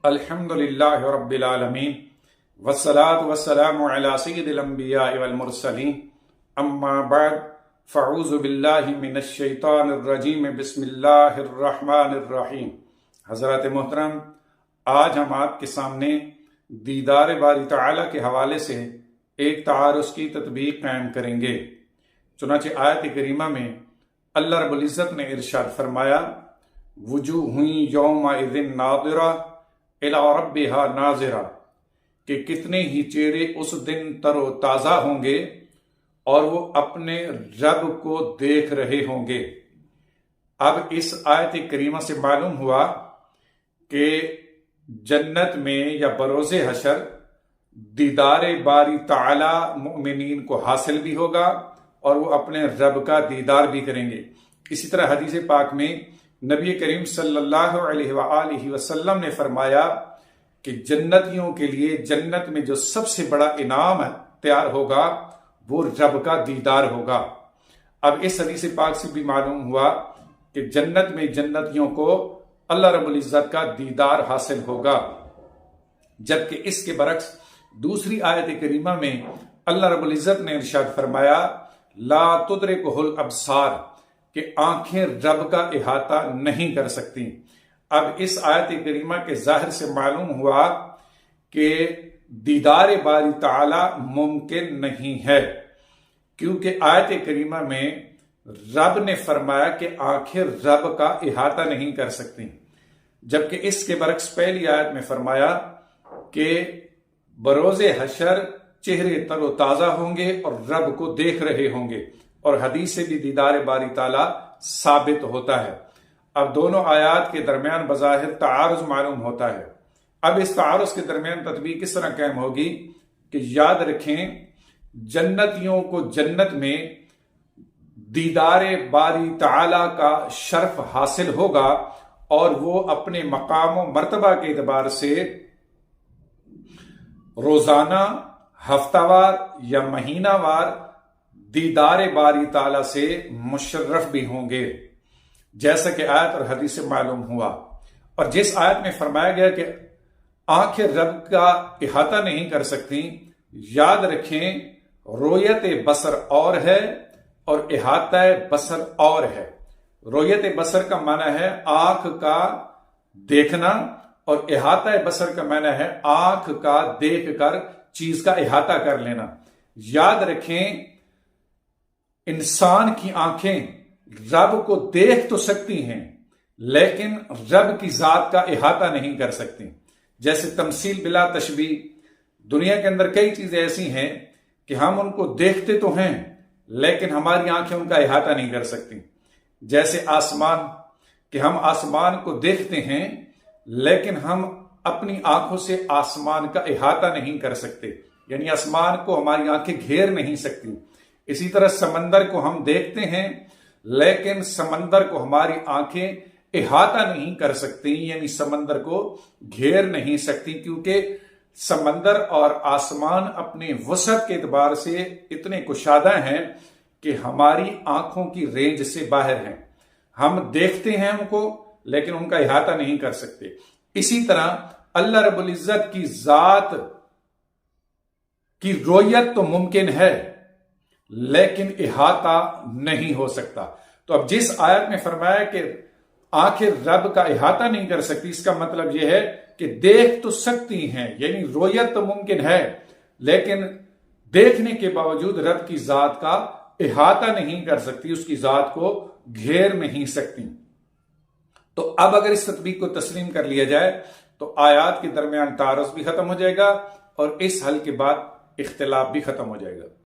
الحمدللہ رب العالمین والصلاة والسلام علی سید الانبیاء والمرسلین اما بعد فاعوذ باللہ من الشیطان الرجیم بسم اللہ الرحمن الرحیم۔ حضرات محترم، آج ہم آپ کے سامنے دیدار باری تعالی کے حوالے سے ایک تعارض کی تطبیق قائم کریں گے۔ چنانچہ آیت کریمہ میں اللہ رب العزت نے ارشاد فرمایا وجوہ یومئذ ناظرہ الی ربہا ناظرہ، کہ کتنے ہی چہرے اس دن تر و تازہ ہوں گے اور وہ اپنے رب کو دیکھ رہے ہوں گے۔ اب اس آیت کریمہ سے معلوم ہوا کہ جنت میں یا بروز حشر دیدار باری تعالی مؤمنین کو حاصل بھی ہوگا اور وہ اپنے رب کا دیدار بھی کریں گے۔ اسی طرح حدیث پاک میں نبی کریم صلی اللہ علیہ وآلہ وسلم نے فرمایا کہ جنتیوں کے لیے جنت میں جو سب سے بڑا انعام تیار ہوگا وہ رب کا دیدار ہوگا۔ اب اس حدیث پاک سے بھی معلوم ہوا کہ جنت میں جنتیوں کو اللہ رب العزت کا دیدار حاصل ہوگا، جبکہ اس کے برعکس دوسری آیت کریمہ میں اللہ رب العزت نے ارشاد فرمایا لا تدرکہ الابصار، کہ آنکھیں رب کا احاطہ نہیں کر سکتی۔ اب اس آیت کریمہ کے ظاہر سے معلوم ہوا کہ دیدار باری تعالی ممکن نہیں ہے، کیونکہ آیت کریمہ میں رب نے فرمایا کہ آنکھیں رب کا احاطہ نہیں کر سکتی، جبکہ اس کے برعکس پہلی آیت میں فرمایا کہ بروز حشر چہرے تر و تازہ ہوں گے اور رب کو دیکھ رہے ہوں گے، اور حدیث سے بھی دیدار باری تعالی ثابت ہوتا ہے۔ اب دونوں آیات کے درمیان بظاہر تعارض معلوم ہوتا ہے۔ اب اس تعارض کے درمیان تطبیق کس طرح قائم ہوگی کہ یاد رکھیں جنتیوں کو جنت میں دیدار باری تعالی کا شرف حاصل ہوگا اور وہ اپنے مقام و مرتبہ کے اعتبار سے روزانہ، ہفتہ وار یا مہینہ وار دیدار باری تعالی سے مشرف بھی ہوں گے، جیسا کہ آیت اور حدیث سے معلوم ہوا۔ اور جس آیت میں فرمایا گیا کہ آنکھیں رب کا احاطہ نہیں کر سکتی، یاد رکھیں رویت بصر اور ہے اور احاطہ بصر اور ہے۔ رویت بصر کا معنی ہے آنکھ کا دیکھنا، اور احاطہ بصر کا معنی ہے آنکھ کا دیکھ کر چیز کا احاطہ کر لینا۔ یاد رکھیں انسان کی آنکھیں رب کو دیکھ تو سکتی ہیں لیکن رب کی ذات کا احاطہ نہیں کر سکتی۔ جیسے تمثیل بلا تشبیہ، دنیا کے اندر کئی چیزیں ایسی ہیں کہ ہم ان کو دیکھتے تو ہیں لیکن ہماری آنکھیں ان کا احاطہ نہیں کر سکتی۔ جیسے آسمان، کہ ہم آسمان کو دیکھتے ہیں لیکن ہم اپنی آنکھوں سے آسمان کا احاطہ نہیں کر سکتے، یعنی آسمان کو ہماری آنکھیں گھیر نہیں سکتی۔ اسی طرح سمندر کو ہم دیکھتے ہیں لیکن سمندر کو ہماری آنکھیں احاطہ نہیں کر سکتی، یعنی سمندر کو گھیر نہیں سکتی، کیونکہ سمندر اور آسمان اپنی وسعت کے اعتبار سے اتنے کشادہ ہیں کہ ہماری آنکھوں کی رینج سے باہر ہیں۔ ہم دیکھتے ہیں ان کو لیکن ان کا احاطہ نہیں کر سکتے۔ اسی طرح اللہ رب العزت کی ذات کی رویت تو ممکن ہے لیکن احاطہ نہیں ہو سکتا۔ تو اب جس آیت میں فرمایا کہ آنکھیں رب کا احاطہ نہیں کر سکتی، اس کا مطلب یہ ہے کہ دیکھ تو سکتی ہیں، یعنی رویت تو ممکن ہے لیکن دیکھنے کے باوجود رب کی ذات کا احاطہ نہیں کر سکتی، اس کی ذات کو گھیر نہیں سکتی۔ تو اب اگر اس تطبیق کو تسلیم کر لیا جائے تو آیات کے درمیان تعارض بھی ختم ہو جائے گا اور اس حل کے بعد اختلاف بھی ختم ہو جائے گا۔